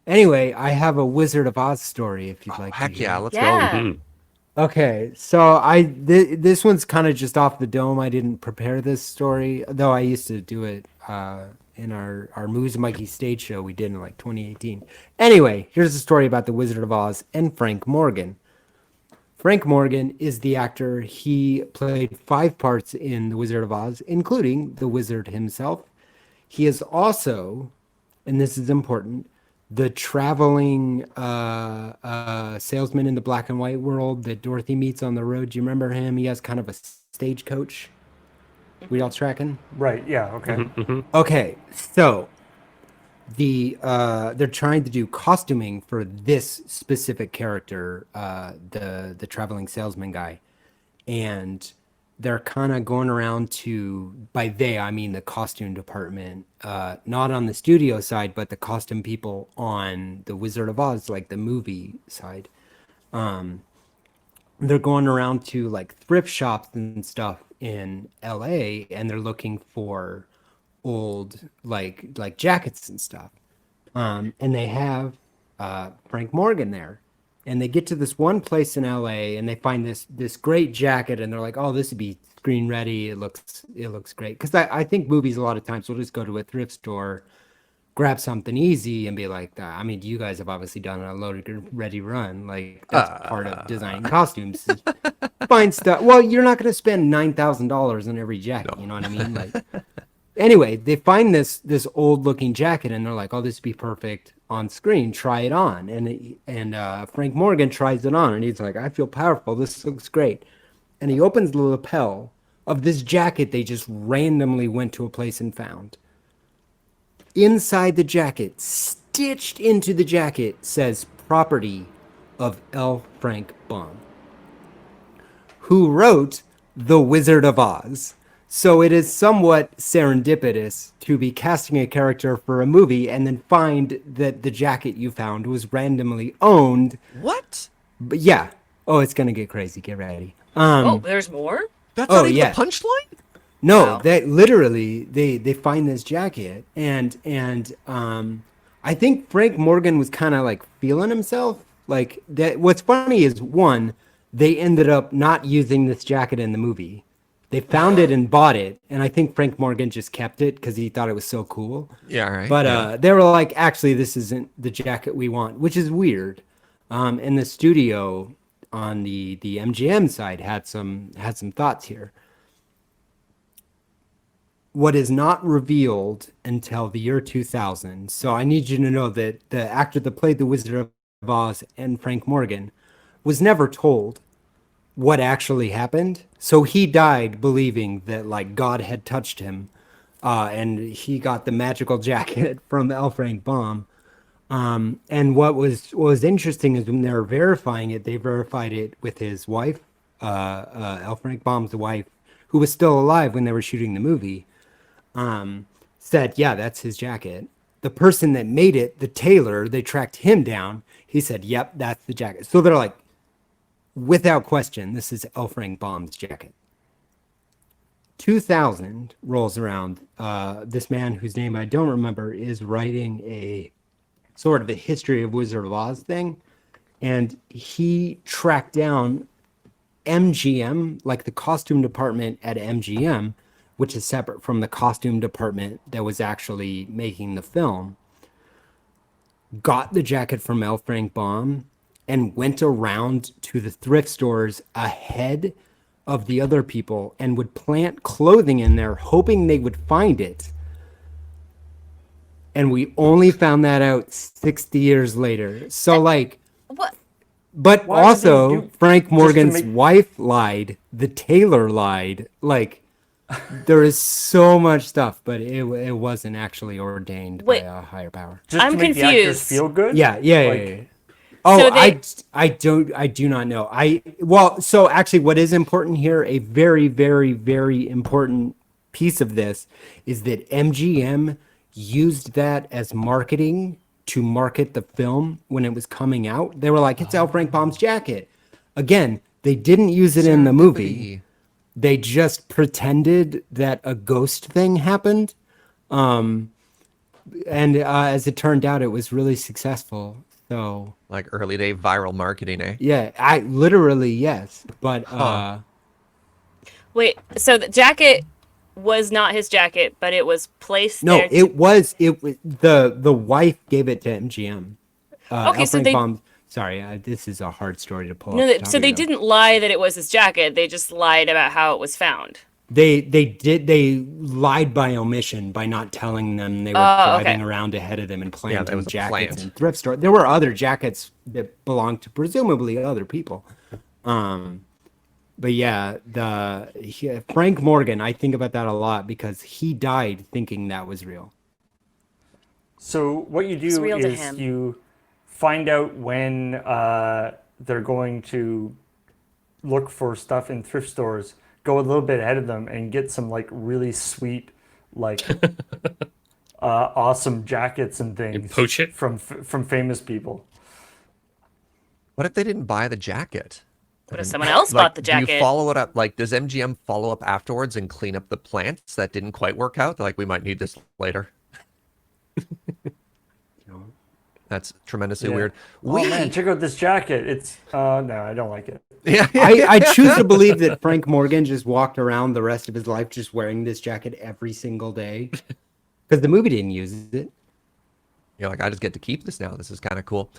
Anyway, I have a Wizard of Oz story if you'd like to Heck hear. yeah, let's Yeah. go. Okay, so this one's kind of just off the dome. I didn't prepare this story, though I used to do it in our Movies and Mikey stage show we did in like 2018. Anyway, here's a story about the Wizard of Oz and Frank Morgan. Frank Morgan is the actor. He played 5 parts in The Wizard of Oz, including the wizard himself. He is also, and this is important, the traveling salesman in the black and white world that Dorothy meets on the road. Do you remember him? He has kind of a stagecoach. We all tracking? Right. Yeah. Okay. Okay, so they're trying to do costuming for this specific character, the traveling salesman guy, and they're kind of going around to, by they I mean the costume department, not on the studio side, but the costume people on the Wizard of Oz, like the movie side. They're going around to like thrift shops and stuff in LA, and they're looking for old like jackets and stuff. And they have Frank Morgan there, and they get to this one place in LA, and they find this great jacket, and they're like, "Oh, this would be screen ready. It looks great." Because I think movies a lot of times will just go to a thrift store, grab something easy, and be like, I mean, you guys have obviously done a loaded ready run. Like that's part of designing costumes. Is find stuff. Well, you're not going to spend $9,000 on every jacket. You know what I mean? Like. Anyway, they find this old looking jacket, and they're like, "Oh, this would be perfect on screen. Try it on." And Frank Morgan tries it on, and he's like, "I feel powerful. This looks great." And he opens the lapel of this jacket they just randomly went to a place and found. Inside the jacket, stitched into the jacket, says "Property of L. Frank Baum," who wrote The Wizard of Oz. So it is somewhat serendipitous to be casting a character for a movie and then find that the jacket you found was randomly owned. What? But yeah. Oh, it's gonna get crazy. Get ready. Oh, there's more? That's Oh, not even yeah. the punchline? No, Wow. that literally they find this jacket and I think Frank Morgan was kind of like feeling himself. Like that. What's funny is one, they ended up not using this jacket in the movie. They found it and bought it, and I think Frank Morgan just kept it because he thought it was so cool. Yeah, right. But yeah. they were like, actually, this isn't the jacket we want, which is weird. And the studio on the MGM side had some thoughts here. What is not revealed until the year 2000. So I need you to know that the actor that played the Wizard of Oz and Frank Morgan was never told what actually happened. So he died believing that like God had touched him, and he got the magical jacket from L. Frank Baum. And what was interesting is when they were verifying it, they verified it with his wife, L. Frank Baum's wife, who was still alive when they were shooting the movie. Said, yeah, that's his jacket. The person that made it, the tailor, they tracked him down. He said, yep, that's the jacket. So they're like, without question, this is L. Frank Baum's jacket. 2000 rolls around. This man, whose name I don't remember, is writing a sort of a history of Wizard of Oz thing. And he tracked down MGM, like the costume department at MGM, which is separate from the costume department that was actually making the film, got the jacket from L. Frank Baum and went around to the thrift stores ahead of the other people and would plant clothing in there, hoping they would find it. And we only found that out 60 years later. So, like, What? but Why would they also, do- Frank just to Morgan's make- wife lied. The tailor lied. Like, there is so much stuff, but it wasn't actually ordained Wait. by a higher power. Just I'm to make the actors confused. feel good. Yeah. Like, Yeah. Oh, So they- I do not know. So actually, what is important here, a very, very, very important piece of this is that MGM used that as marketing to market the film when it was coming out. They were like, it's L. Frank Baum's jacket. Again, they didn't use it in the movie. They just pretended that a ghost thing happened. as it turned out, it was really successful. So Like early day viral marketing, eh? yeah, I literally yes, but Huh. Wait, so the jacket was not his jacket, but it was placed no, there to. it was the wife gave it to MGM. Okay, L. so Frank they Baum. Sorry, this is a hard story to pull off no, the top so of they your dome. didn't lie that it was his jacket. They just lied about how it was found. They lied by omission by not telling them they were Oh, okay. driving around ahead of them and Yeah, that planting was a jackets plant. in thrift store. There were other jackets that belonged to presumably other people. Um, but yeah, Frank Morgan, I think about that a lot because he died thinking that was real. So what you It's do real to is him. you find out when they're going to look for stuff in thrift stores, go a little bit ahead of them, and get some like really sweet, like awesome jackets and You things poach it. from famous people. What if they didn't buy the jacket? What if someone else Like, bought the do you jacket? follow it up? Like, does MGM follow up afterwards and clean up the plants that didn't quite work out? They're like, we might need this later. You know? That's tremendously Yeah. weird. Oh man, check out this jacket. It's no, I don't like it. Yeah, I choose to believe that Frank Morgan just walked around the rest of his life just wearing this jacket every single day because the movie didn't use it. You're like, I just get to keep this now. This is kind of cool.